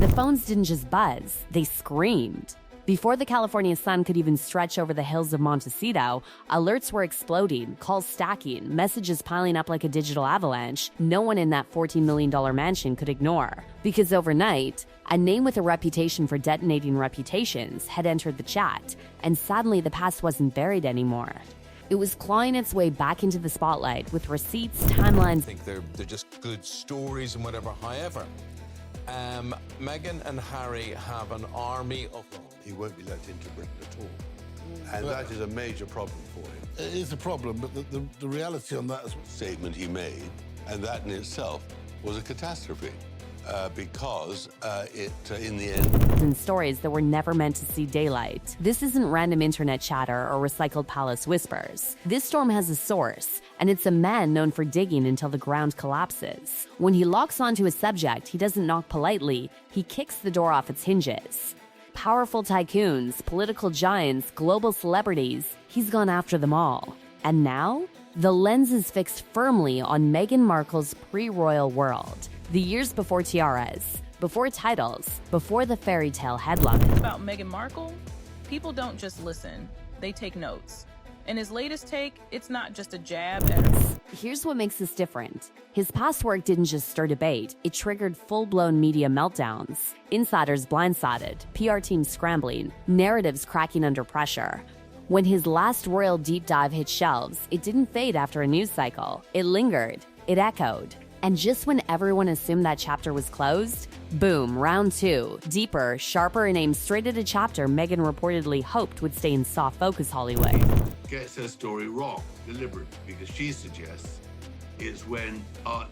The phones didn't just buzz, they screamed. Before the California sun could even stretch over the hills of Montecito, alerts were exploding, calls stacking, messages piling up like a digital avalanche no one in that $14 million mansion could ignore. Because overnight, a name with a reputation for detonating reputations had entered the chat, and suddenly the past wasn't buried anymore. It was clawing its way back into the spotlight with receipts, timelines. I think they're just good stories and whatever. However, Meghan and Harry have an army of... He won't be let into Britain at all. And that is a major problem for him. It is a problem, but the reality on that is... Statement he made, and that in itself was a catastrophe. Because in the end... And stories that were never meant to see daylight. This isn't random internet chatter or recycled palace whispers. This storm has a source, and it's a man known for digging until the ground collapses. When he locks onto a subject, he doesn't knock politely, he kicks the door off its hinges. Powerful tycoons, political giants, global celebrities, he's gone after them all. And now, the lens is fixed firmly on Meghan Markle's pre-royal world. The years before tiaras, before titles, before the fairy tale headline. About Meghan Markle, people don't just listen, they take notes. In his latest take, it's not just a jab at her. Here's what makes this different. His past work didn't just stir debate, it triggered full-blown media meltdowns. Insiders blindsided, PR teams scrambling, narratives cracking under pressure. When his last royal deep dive hit shelves, it didn't fade after a news cycle. It lingered, it echoed. And just when everyone assumed that chapter was closed, boom, round two, deeper, sharper, and aimed straight at a chapter Meghan reportedly hoped would stay in soft focus Hollywood. Gets her story wrong, deliberately, because she suggests is when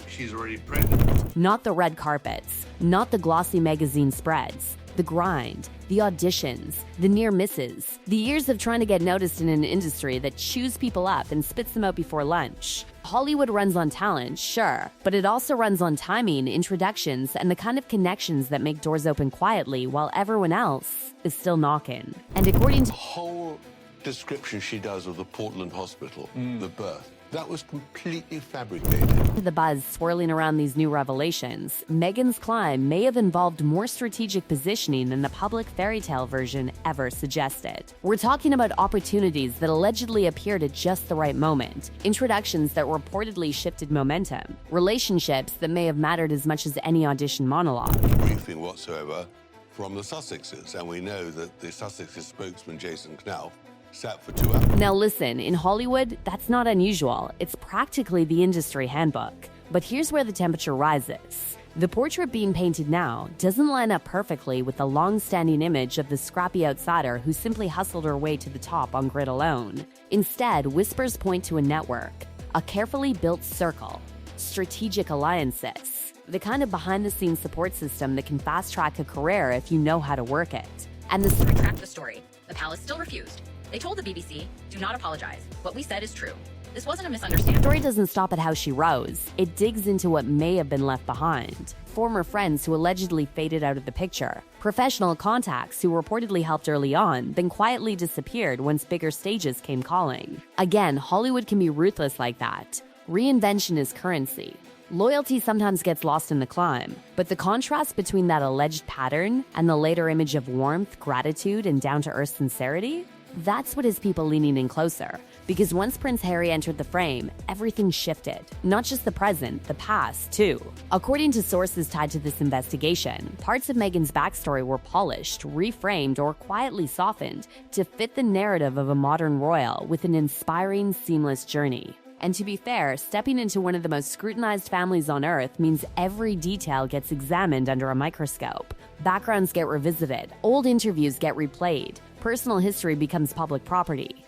she's already pregnant. Not the red carpets, not the glossy magazine spreads, the grind, the auditions, the near misses, the years of trying to get noticed in an industry that chews people up and spits them out before lunch. Hollywood runs on talent, sure, but it also runs on timing, introductions, and the kind of connections that make doors open quietly while everyone else is still knocking. And according to The whole description she does of the Portland hospital, the birth, that was completely fabricated. the buzz swirling around these new revelations, Meghan's climb may have involved more strategic positioning than the public fairy tale version ever suggested. We're talking about opportunities that allegedly appeared at just the right moment, introductions that reportedly shifted momentum, relationships that may have mattered as much as any audition monologue. Briefing whatsoever from the Sussexes, and we know that the Sussexes spokesman, Jason Knauf, sat for 2 hours. Now listen, in Hollywood, that's not unusual. It's practically the industry handbook. But here's where the temperature rises. The portrait being painted now doesn't line up perfectly with the long-standing image of the scrappy outsider who simply hustled her way to the top on grit alone. Instead, whispers point to a network, a carefully built circle, strategic alliances, the kind of behind-the-scenes support system that can fast-track a career if you know how to work it. And the Retract the story. The palace still refused. They told the BBC, do not apologize. What we said is true. This wasn't a misunderstanding. story doesn't stop at how she rose. It digs into what may have been left behind. Former friends who allegedly faded out of the picture. Professional contacts who reportedly helped early on, then quietly disappeared once bigger stages came calling. Again, Hollywood can be ruthless like that. Reinvention is currency. Loyalty sometimes gets lost in the climb, but the contrast between that alleged pattern and the later image of warmth, gratitude, and down-to-earth sincerity, that's what has people leaning in closer. Because once Prince Harry entered the frame, everything shifted. Not just the present, the past, too. According to sources tied to this investigation, parts of Meghan's backstory were polished, reframed, or quietly softened to fit the narrative of a modern royal with an inspiring, seamless journey. And to be fair, stepping into one of the most scrutinized families on Earth means every detail gets examined under a microscope. Backgrounds get revisited, old interviews get replayed, personal history becomes public property.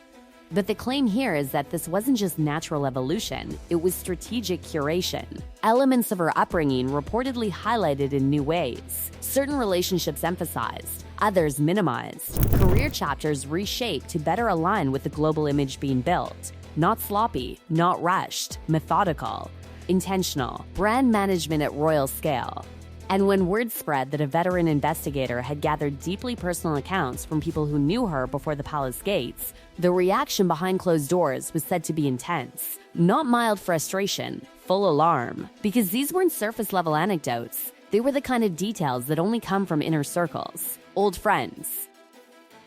But the claim here is that this wasn't just natural evolution, it was strategic curation. Elements of her upbringing reportedly highlighted in new ways. Certain relationships emphasized, others minimized. Career chapters reshaped to better align with the global image being built. Not sloppy, not rushed, methodical, intentional, brand management at royal scale. And when word spread that a veteran investigator had gathered deeply personal accounts from people who knew her before the palace gates, the reaction behind closed doors was said to be intense. Not mild frustration, full alarm. Because these weren't surface-level anecdotes. They were the kind of details that only come from inner circles, old friends,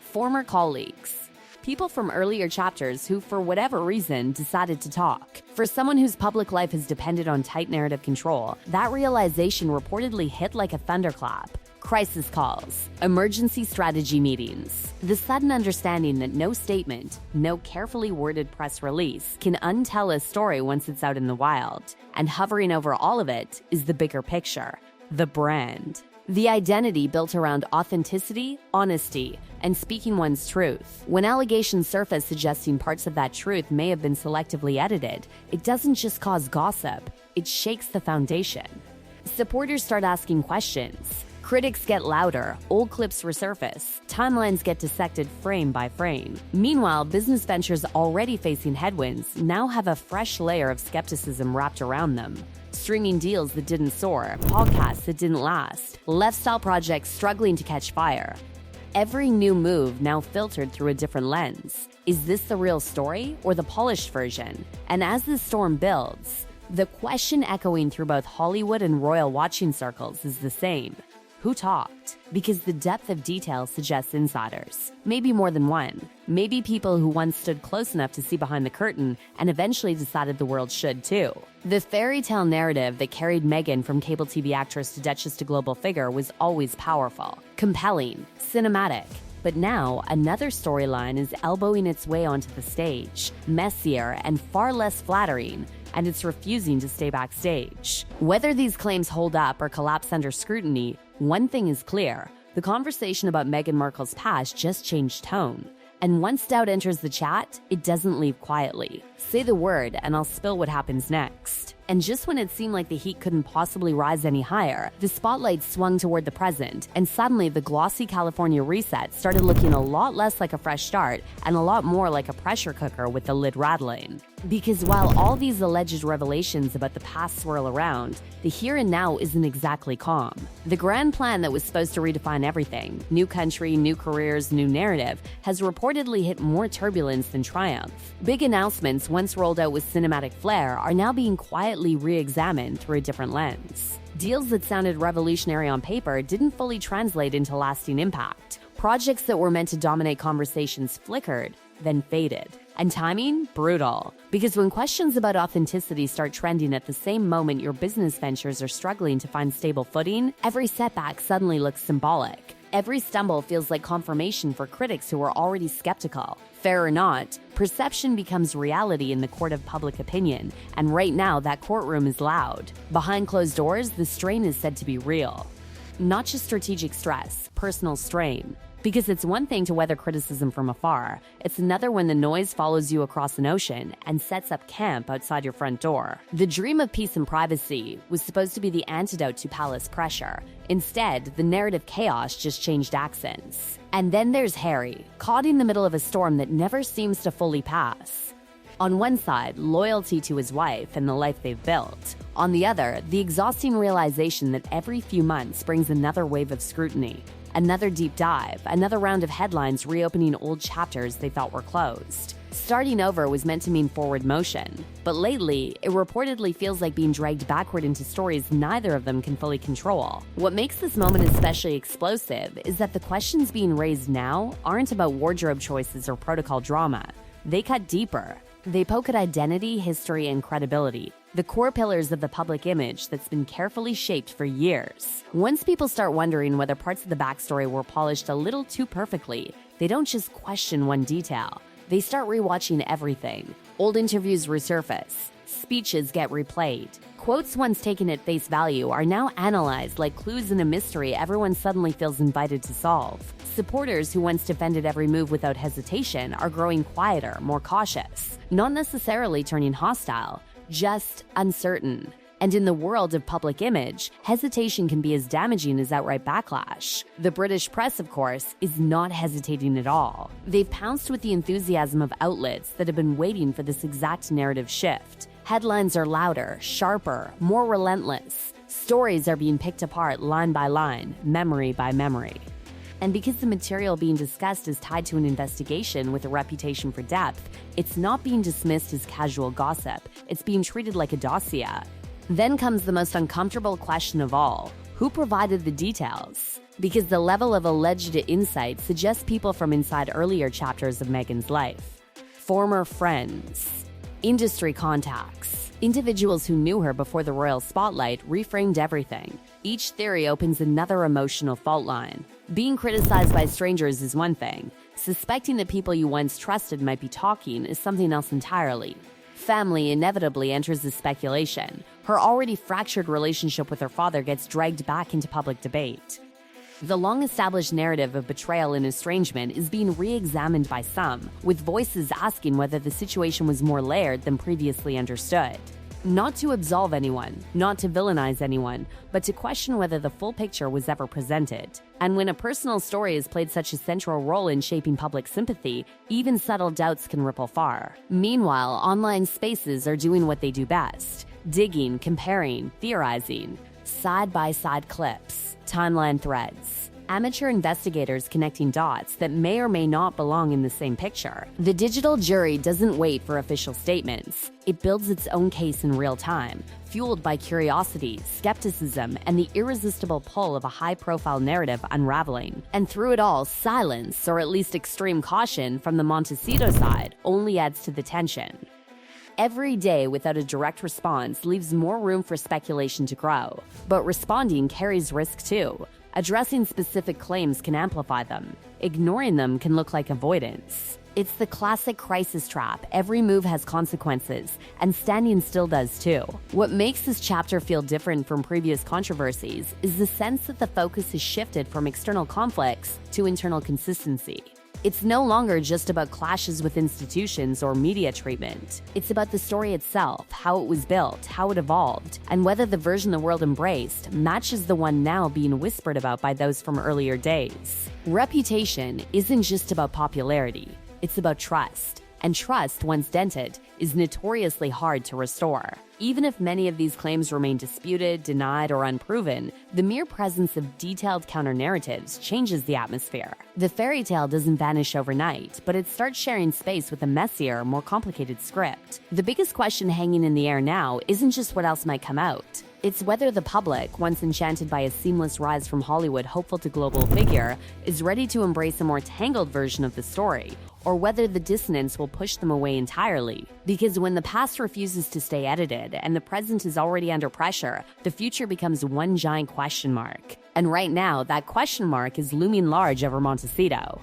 former colleagues, people from earlier chapters who, for whatever reason, decided to talk. For someone whose public life has depended on tight narrative control, that realization reportedly hit like a thunderclap. Crisis calls, emergency strategy meetings, the sudden understanding that no statement, no carefully worded press release can untell a story once it's out in the wild. And hovering over all of it is the bigger picture, the brand. The identity built around authenticity, honesty, and speaking one's truth. When allegations surface suggesting parts of that truth may have been selectively edited, it doesn't just cause gossip, it shakes the foundation. Supporters start asking questions. Critics get louder, old clips resurface, timelines get dissected frame by frame. Meanwhile, business ventures already facing headwinds now have a fresh layer of skepticism wrapped around them. Streaming deals that didn't soar, podcasts that didn't last, lifestyle projects struggling to catch fire. Every new move now filtered through a different lens. Is this the real story or the polished version? And as the storm builds, the question echoing through both Hollywood and royal watching circles is the same. Who talked? Because the depth of detail suggests insiders. Maybe more than one. Maybe people who once stood close enough to see behind the curtain and eventually decided the world should too. The fairy tale narrative that carried Meghan from cable TV actress to Duchess to global figure was always powerful, compelling, cinematic. But now, another storyline is elbowing its way onto the stage, messier and far less flattering, and it's refusing to stay backstage. Whether these claims hold up or collapse under scrutiny, one thing is clear: the conversation about Meghan Markle's past just changed tone. And once doubt enters the chat, it doesn't leave quietly. Say the word, and I'll spill what happens next. And just when it seemed like the heat couldn't possibly rise any higher, the spotlight swung toward the present, and suddenly the glossy California reset started looking a lot less like a fresh start and a lot more like a pressure cooker with the lid rattling. Because while all these alleged revelations about the past swirl around, the here and now isn't exactly calm. The grand plan that was supposed to redefine everything, new country, new careers, new narrative, has reportedly hit more turbulence than triumph. Big announcements once rolled out with cinematic flair are now being quietly re-examined through a different lens. Deals that sounded revolutionary on paper didn't fully translate into lasting impact. Projects that were meant to dominate conversations flickered, then faded. And timing? Brutal. Because when questions about authenticity start trending at the same moment your business ventures are struggling to find stable footing, every setback suddenly looks symbolic. Every stumble feels like confirmation for critics who were already skeptical. Fair or not, perception becomes reality in the court of public opinion, and right now that courtroom is loud. Behind closed doors, the strain is said to be real. Not just strategic stress, personal strain. Because it's one thing to weather criticism from afar, it's another when the noise follows you across an ocean and sets up camp outside your front door. The dream of peace and privacy was supposed to be the antidote to palace pressure. Instead, the narrative chaos just changed accents. And then there's Harry, caught in the middle of a storm that never seems to fully pass. On one side, loyalty to his wife and the life they've built. On the other, the exhausting realization that every few months brings another wave of scrutiny. Another deep dive, another round of headlines reopening old chapters they thought were closed. Starting over was meant to mean forward motion, but lately, it reportedly feels like being dragged backward into stories neither of them can fully control. What makes this moment especially explosive is that the questions being raised now aren't about wardrobe choices or protocol drama. They cut deeper. They poke at identity, history, and credibility, the core pillars of the public image that's been carefully shaped for years. Once people start wondering whether parts of the backstory were polished a little too perfectly, they don't just question one detail. They start rewatching everything. Old interviews resurface. Speeches get replayed. Quotes once taken at face value are now analyzed like clues in a mystery everyone suddenly feels invited to solve. Supporters who once defended every move without hesitation are growing quieter, more cautious. Not necessarily turning hostile, just uncertain. And in the world of public image, hesitation can be as damaging as outright backlash. The British press, of course, is not hesitating at all. They've pounced with the enthusiasm of outlets that have been waiting for this exact narrative shift. Headlines are louder, sharper, more relentless. Stories are being picked apart line by line, memory by memory. And because the material being discussed is tied to an investigation with a reputation for depth, it's not being dismissed as casual gossip. It's being treated like a dossier. Then comes the most uncomfortable question of all: who provided the details? Because the level of alleged insight suggests people from inside earlier chapters of Meghan's life. Former friends, industry contacts, individuals who knew her before the royal spotlight reframed everything. Each theory opens another emotional fault line. Being criticized by strangers is one thing. Suspecting that people you once trusted might be talking is something else entirely. Family inevitably enters the speculation. Her already fractured relationship with her father gets dragged back into public debate. The long-established narrative of betrayal and estrangement is being re-examined by some, with voices asking whether the situation was more layered than previously understood. Not to absolve anyone, not to villainize anyone, but to question whether the full picture was ever presented. And when a personal story has played such a central role in shaping public sympathy, even subtle doubts can ripple far. Meanwhile, online spaces are doing what they do best: digging, comparing, theorizing. Side-by-side clips, timeline threads, amateur investigators connecting dots that may or may not belong in the same picture. The digital jury doesn't wait for official statements. It builds its own case in real time, fueled by curiosity, skepticism, and the irresistible pull of a high-profile narrative unraveling. And through it all, silence, or at least extreme caution from the Montecito side, only adds to the tension. Every day without a direct response leaves more room for speculation to grow. But responding carries risk too. Addressing specific claims can amplify them. Ignoring them can look like avoidance. It's the classic crisis trap. Every move has consequences, and standing still does too. What makes this chapter feel different from previous controversies is the sense that the focus has shifted from external conflicts to internal consistency. It's no longer just about clashes with institutions or media treatment. It's about the story itself, how it was built, how it evolved, and whether the version the world embraced matches the one now being whispered about by those from earlier days. Reputation isn't just about popularity, it's about trust. And trust, once dented, is notoriously hard to restore. Even if many of these claims remain disputed, denied, or unproven, the mere presence of detailed counter-narratives changes the atmosphere. The fairy tale doesn't vanish overnight, but it starts sharing space with a messier, more complicated script. The biggest question hanging in the air now isn't just what else might come out. It's whether the public, once enchanted by a seamless rise from Hollywood hopeful to global figure, is ready to embrace a more tangled version of the story, or whether the dissonance will push them away entirely. Because when the past refuses to stay edited and the present is already under pressure, the future becomes one giant question mark. And right now, that question mark is looming large over Montecito.